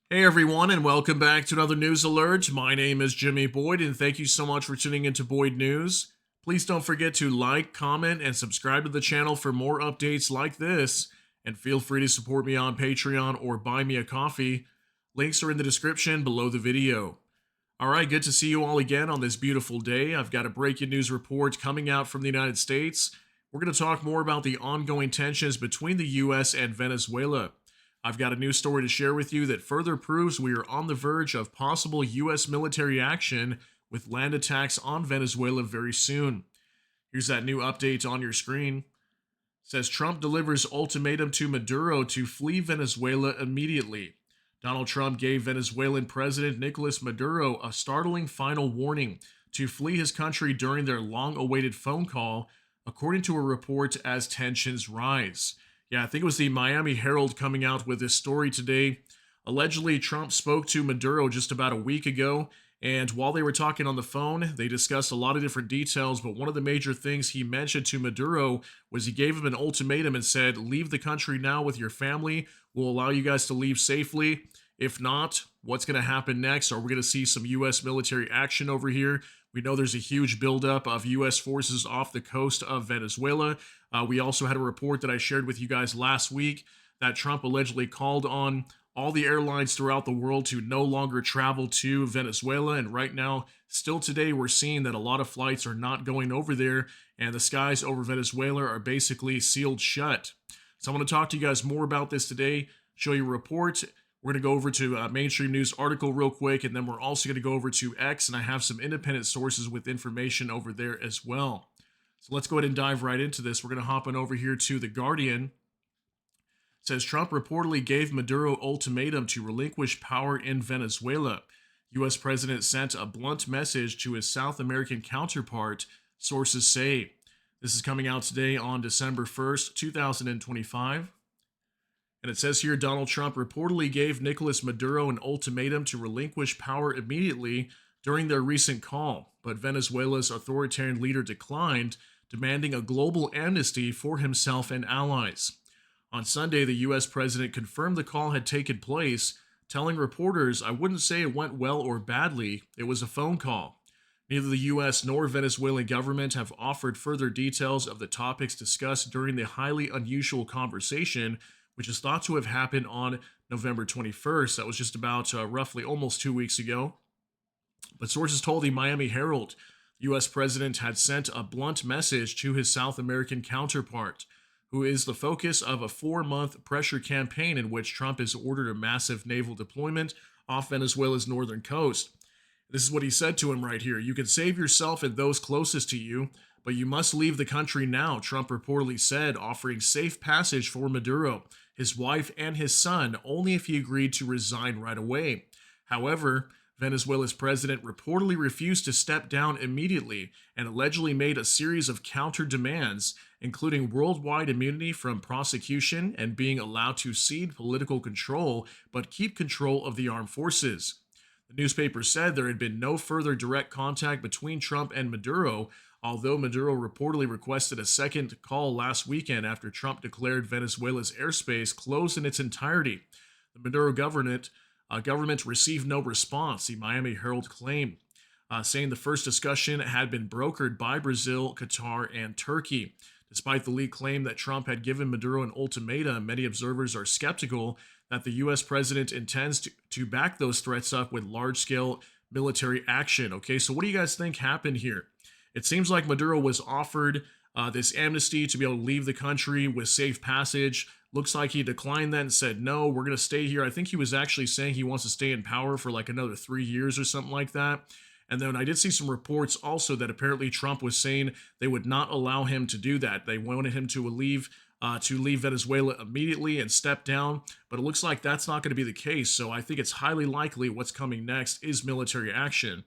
Hey everyone, and welcome back to another news alert. My name is Jimmy Boyd, and thank you so much for tuning into Boyd News. Please don't forget to like, comment, and subscribe to the channel for more updates like this. And feel free to support me on Patreon or buy me a coffee. Links are in the description below the video. All right, good to see you all again on this beautiful day. I've got a breaking news report coming out from the United States. We're going to talk more about the ongoing tensions between the US and Venezuela. I've got a news story to share with you that further proves we are on the verge of possible US military action with land attacks on Venezuela very soon. Here's that new update on your screen. It says Trump delivers ultimatum to Maduro to flee Venezuela immediately. Donald Trump gave Venezuelan President Nicolás Maduro a startling final warning to flee his country during their long awaited phone call, according to a report as tensions rise. Yeah, I think it was the Miami Herald coming out with this story today. Allegedly, Trump spoke to Maduro just about a week ago, and while they were talking on the phone, they discussed a lot of different details. But one of the major things he mentioned to Maduro was he gave him an ultimatum and said, "Leave the country now with your family. We'll allow you guys to leave safely. If not, what's going to happen next? Are we going to see some U.S. military action over here?" We know there's a huge buildup of U.S. forces off the coast of Venezuela. We also had a report that I shared with you guys last week that Trump allegedly called on all the airlines throughout the world to no longer travel to Venezuela. And right now, still today, we're seeing that a lot of flights are not going over there, and the skies over Venezuela are basically sealed shut. So I'm going to talk to you guys more about this today, show you a report. We're going to go over to a mainstream news article real quick, and then we're also going to go over to X, and I have some independent sources with information over there as well. So let's go ahead and dive right into this. We're going to hop on over here to The Guardian. It says Trump reportedly gave Maduro ultimatum to relinquish power in Venezuela. U.S. President sent a blunt message to his South American counterpart, sources say. This is coming out today on December 1st, 2025. And it says here Donald Trump reportedly gave Nicolás Maduro an ultimatum to relinquish power immediately during their recent call, but Venezuela's authoritarian leader declined, demanding a global amnesty for himself and allies. On Sunday, the U.S. president confirmed the call had taken place, telling reporters, "I wouldn't say it went well or badly, it was a phone call." Neither the U.S. nor Venezuelan government have offered further details of the topics discussed during the highly unusual conversation, which is thought to have happened on November 21st. That was just about roughly almost 2 weeks ago. But sources told the Miami Herald the U.S. president had sent a blunt message to his South American counterpart, who is the focus of a 4-month pressure campaign in which Trump has ordered a massive naval deployment off Venezuela's northern coast. This is what he said to him right here. "You can save yourself and those closest to you, but you must leave the country now," Trump reportedly said, offering safe passage for Maduro, his wife, and his son only if he agreed to resign right away. However, Venezuela's president reportedly refused to step down immediately and allegedly made a series of counter demands, including worldwide immunity from prosecution and being allowed to cede political control but keep control of the armed forces. The newspaper said there had been no further direct contact between Trump and Maduro, although Maduro reportedly requested a second call last weekend after Trump declared Venezuela's airspace closed in its entirety. The Maduro government received no response, the Miami Herald claimed, saying the first discussion had been brokered by Brazil, Qatar, and Turkey. Despite the leaked claim that Trump had given Maduro an ultimatum, many observers are skeptical that the U.S. president intends to back those threats up with large-scale military action. Okay, so what do you guys think happened here? It seems like Maduro was offered this amnesty to be able to leave the country with safe passage. Looks like he declined that and said, "No, we're going to stay here." I think he was actually saying he wants to stay in power for like another 3 years or something like that. And then I did see some reports also that apparently Trump was saying they would not allow him to do that. They wanted him to leave Venezuela immediately and step down. But it looks like that's not going to be the case. So I think it's highly likely what's coming next is military action.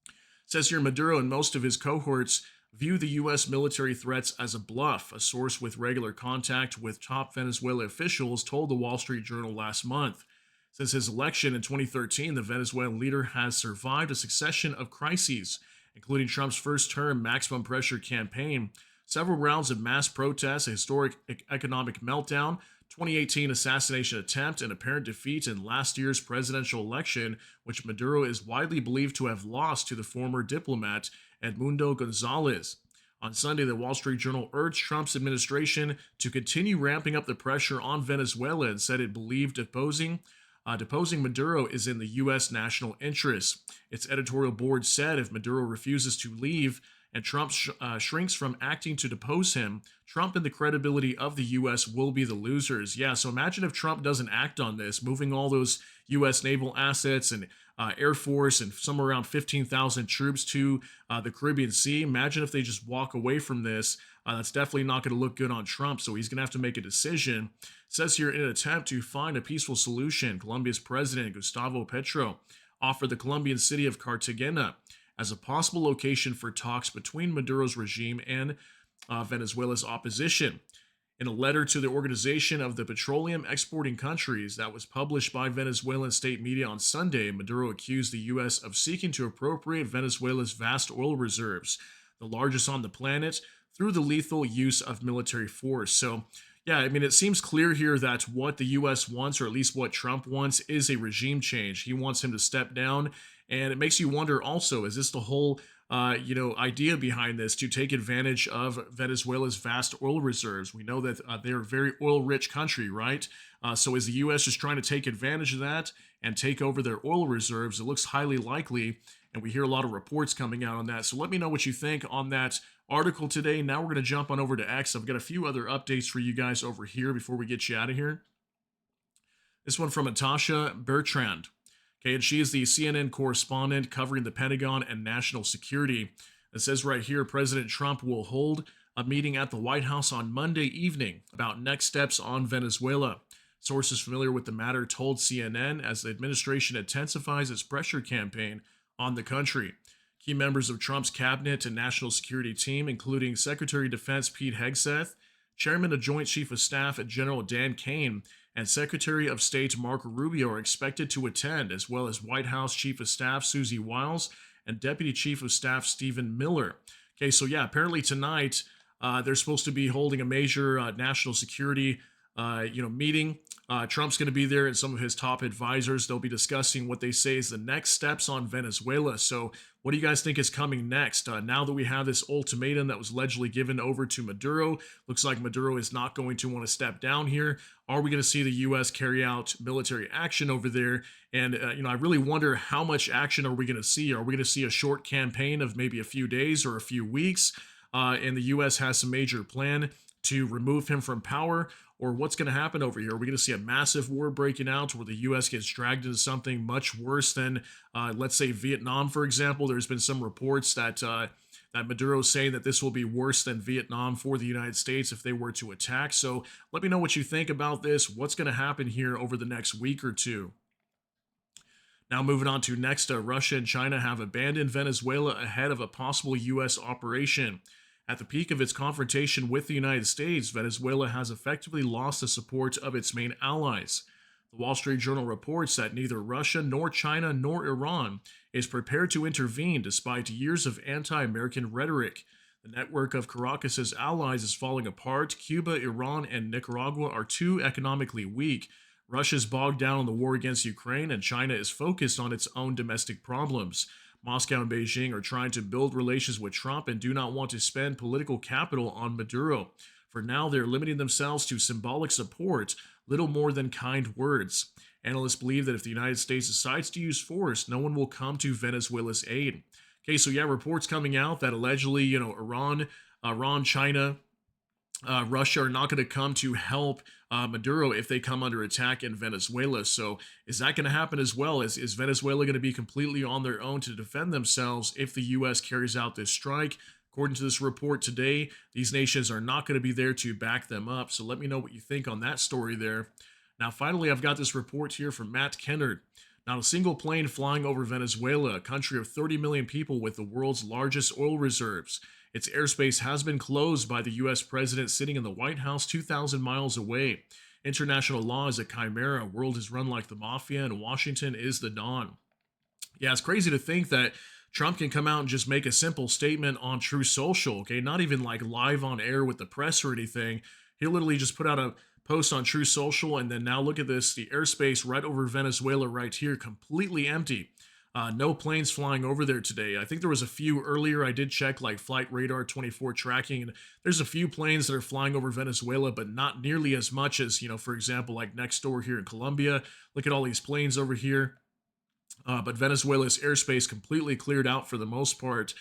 It says here Maduro and most of his cohorts view the U.S. military threats as a bluff. A source with regular contact with top Venezuela officials told the Wall Street Journal last month. Since his election in 2013, the Venezuelan leader has survived a succession of crises, including Trump's first-term maximum pressure campaign, several rounds of mass protests, a historic economic meltdown, 2018 assassination attempt and apparent defeat in last year's presidential election, which Maduro is widely believed to have lost to the former diplomat Edmundo Gonzalez. On Sunday, the Wall Street Journal urged Trump's administration to continue ramping up the pressure on Venezuela and said it believed deposing Maduro is in the U.S. national interest. Its editorial board said if Maduro refuses to leave and Trump shrinks from acting to depose him, Trump and the credibility of the U.S. will be the losers. Yeah, so imagine if Trump doesn't act on this, moving all those U.S. naval assets and Air Force and somewhere around 15,000 troops to the Caribbean Sea. Imagine if they just walk away from this. That's definitely not going to look good on Trump, so he's going to have to make a decision. It says here, in an attempt to find a peaceful solution, Colombia's president, Gustavo Petro, offered the Colombian city of Cartagena as a possible location for talks between Maduro's regime and Venezuela's opposition. In a letter to the Organization of the Petroleum Exporting Countries that was published by Venezuelan state media on Sunday, Maduro accused the U.S. of seeking to appropriate Venezuela's vast oil reserves, the largest on the planet, through the lethal use of military force. So, yeah, I mean, it seems clear here that what the U.S. wants, or at least what Trump wants, is a regime change. He wants him to step down. And it makes you wonder also, is this the whole idea behind this, to take advantage of Venezuela's vast oil reserves? We know that they're a very oil-rich country, right? So is the U.S. just trying to take advantage of that and take over their oil reserves? It looks highly likely, and we hear a lot of reports coming out on that. So let me know what you think on that article today. Now we're going to jump on over to X. I've got a few other updates for you guys over here before we get you out of here. This one from Natasha Bertrand. Okay, and she is the CNN correspondent covering the Pentagon and national security. It says right here, President Trump will hold a meeting at the White House on Monday evening about next steps on Venezuela. Sources familiar with the matter told CNN as the administration intensifies its pressure campaign on the country. Key members of Trump's cabinet and national security team, including Secretary of Defense Pete Hegseth, Chairman of Joint Chief of Staff General Dan Kane, and Secretary of State Marco Rubio are expected to attend, as well as White House Chief of Staff Susie Wiles and Deputy Chief of Staff Stephen Miller. Okay, so yeah, apparently tonight they're supposed to be holding a major national security meeting. Trump's going to be there and some of his top advisors. They'll be discussing what they say is the next steps on Venezuela. So what do you guys think is coming next? Now that we have this ultimatum that was allegedly given over to Maduro, looks like Maduro is not going to want to step down here. Are we going to see the U.S. carry out military action over there? And, I really wonder how much action are we going to see? Are we going to see a short campaign of maybe a few days or a few weeks? And the U.S. has some major plan to remove him from power, or what's going to happen over here? Are we going to see a massive war breaking out where the U.S. gets dragged into something much worse than, let's say, Vietnam, for example? There's been some reports that Maduro is saying that this will be worse than Vietnam for the United States if they were to attack. So let me know what you think about this. What's going to happen here over the next week or two? Now moving on to next, Russia and China have abandoned Venezuela ahead of a possible U.S. operation. At the peak of its confrontation with the United States, Venezuela has effectively lost the support of its main allies. The Wall Street Journal reports that neither Russia nor China nor Iran is prepared to intervene despite years of anti-American rhetoric. The network of Caracas's allies is falling apart. Cuba, Iran, and Nicaragua are too economically weak. Russia's bogged down in the war against Ukraine, and China is focused on its own domestic problems. Moscow and Beijing are trying to build relations with Trump and do not want to spend political capital on Maduro. For now, they're limiting themselves to symbolic support, little more than kind words. Analysts believe that if the United States decides to use force, no one will come to Venezuela's aid. Okay, so yeah, reports coming out that allegedly, Iran, China, Russia are not going to come to help Maduro if they come under attack in Venezuela. So is that going to happen as well? Is Venezuela going to be completely on their own to defend themselves if the U.S. carries out this strike? According to this report today, these nations are not going to be there to back them up. So let me know what you think on that story there. Now, finally, I've got this report here from Matt Kennard. Not a single plane flying over Venezuela, a country of 30 million people with the world's largest oil reserves. Its airspace has been closed by the U.S. president sitting in the White House 2,000 miles away. International law is a chimera. World is run like the mafia, and Washington is the Don. Yeah, it's crazy to think that Trump can come out and just make a simple statement on True Social, okay? Not even like live on air with the press or anything. He'll literally just put out a post on True Social. And then now look at this, the airspace right over Venezuela right here, completely empty. No planes flying over there today. I think there was a few earlier. I did check like Flight Radar 24 tracking, and there's a few planes that are flying over Venezuela, but not nearly as much as, for example, like next door here in Colombia. Look at all these planes over here. But Venezuela's airspace completely cleared out for the most part.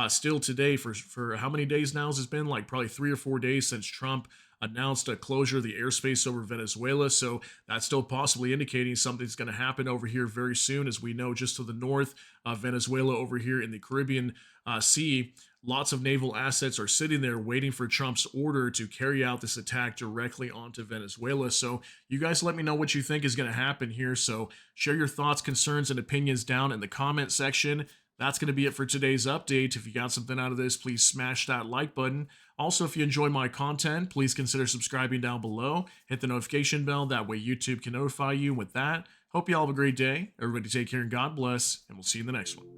Still today, for how many days now has it been? Like probably 3 or 4 days since Trump announced a closure of the airspace over Venezuela. So that's still possibly indicating something's going to happen over here very soon. As we know, just to the north of Venezuela over here in the Caribbean Sea, lots of naval assets are sitting there waiting for Trump's order to carry out this attack directly onto Venezuela. So you guys let me know what you think is going to happen here. So share your thoughts, concerns, and opinions down in the comment section. That's going to be it for today's update. If you got something out of this, please smash that like button. Also, if you enjoy my content, please consider subscribing down below. Hit the notification bell. That way YouTube can notify you with that. Hope you all have a great day. Everybody take care and God bless. And we'll see you in the next one.